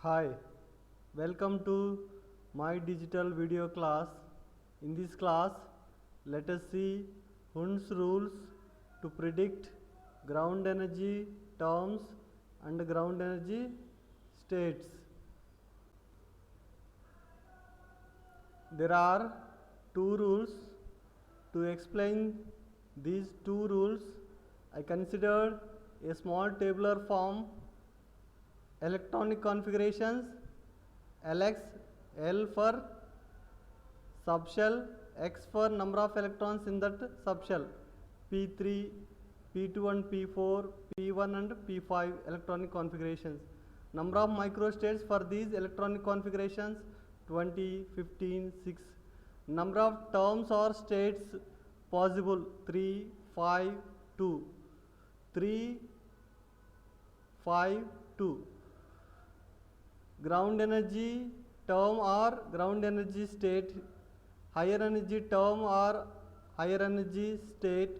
Hi, welcome to my digital video class. In this class, let us see Hund's rules to predict ground energy terms and ground energy states. There are two rules. To explain these two rules, I considered a small tabular form electronic configurations Lx, L for subshell, X for number of electrons in that subshell, P3, P2 and P4, P1 and P5 electronic configurations. Number of microstates for these electronic configurations 20, 15, 6. Number of terms or states possible 3, 5, 2. 3, 5, 2. Ground energy term or ground energy state, higher energy term or higher energy state,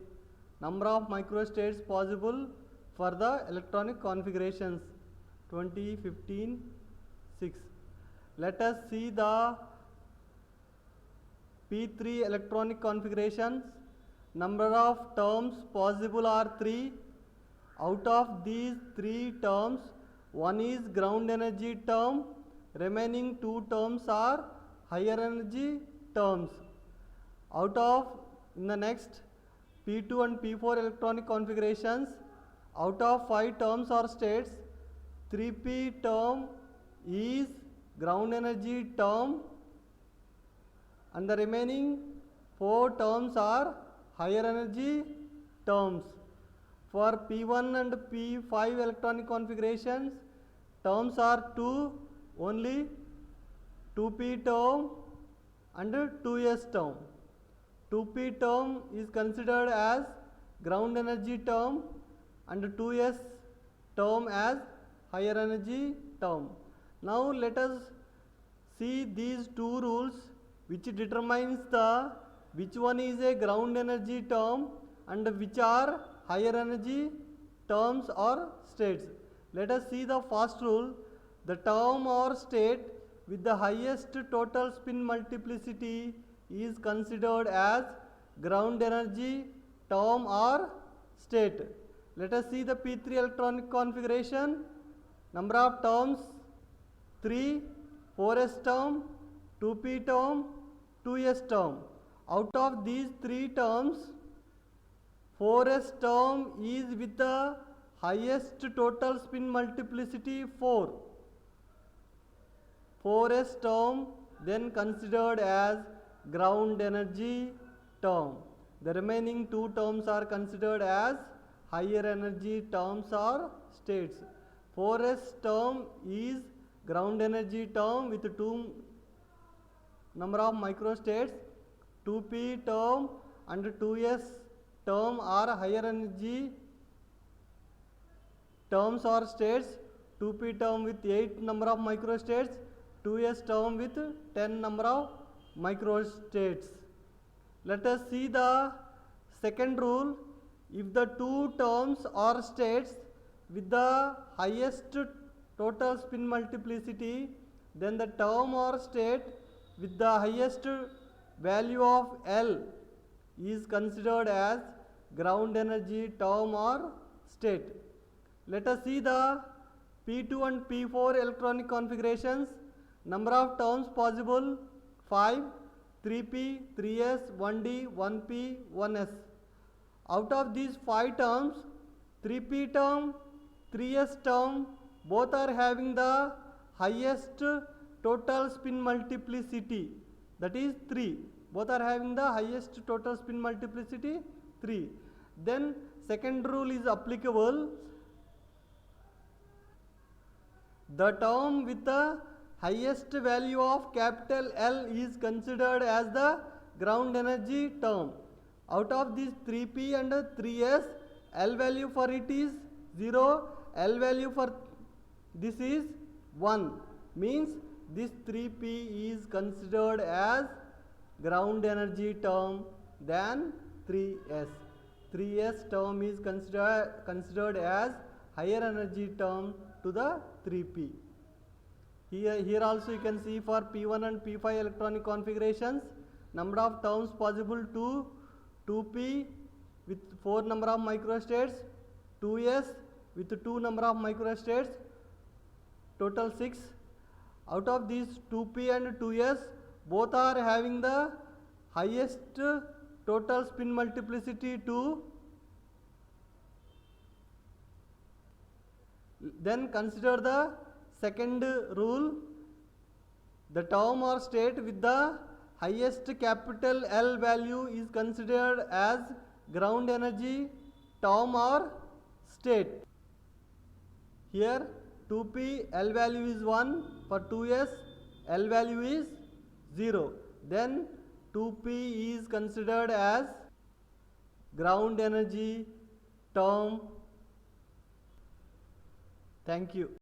number of microstates possible for the electronic configurations 20, 15, 6. Let us see the P3 electronic configurations. Number of terms possible are 3. Out of these 3 terms, one is ground energy term, remaining 2 terms are higher energy terms. Out of, in the next P2 and P4 electronic configurations, out of 5 terms or states, 3p term is ground energy term and the remaining 4 terms are higher energy terms. For P1 and P5 electronic configurations, terms are 2, only 2p term and 2s term. 2p term is considered as ground energy term and 2s term as higher energy term. Now let us see these two rules which determines which one is a ground energy term and which are higher energy terms or states. Let us see the first rule. The term or state with the highest total spin multiplicity is considered as ground energy term or state. Let us see the P3 electronic configuration. Number of terms 3, 4s term, 2p term, 2s term. Out of these 3 terms, 4s term is with the highest total spin multiplicity 4. 4s term then considered as ground energy term. The remaining 2 terms are considered as higher energy terms or states. 4s term is ground energy term with 2 number of microstates. 2p term and 2s term are higher energy terms or states. 2p term with 8 number of microstates, 2s term with 10 number of microstates. Let us see the second rule. If the 2 terms or states with the highest total spin multiplicity, then the term or state with the highest value of L is considered as ground energy term or state. Let us see the P2 and P4 electronic configurations. Number of terms possible 5, 3p, 3s, 1d, 1p, 1s. Out of these 5 terms, 3p term, 3s term both are having the highest total spin multiplicity, that is 3. Both are having the highest total spin multiplicity 3. Then second rule is applicable. The term with the highest value of capital L is considered as the ground energy term. Out of these 3p and 3s, L value for it is 0, L value for this is 1. Means this 3p is considered as ground energy term than 3s. 3s term is considered as higher energy term to the 3p. Here also you can see for P1 and P5 electronic configurations, number of terms possible to 2p with 4 number of microstates, 2s with 2 number of microstates, total 6. Out of these 2p and 2s, both are having the highest total spin multiplicity 2. Then consider the second rule. The term or state with the highest capital L value is considered as ground energy term or state. Here 2p L value is 1, for 2s L value is 0. Then 2p is considered as ground energy term. Thank you.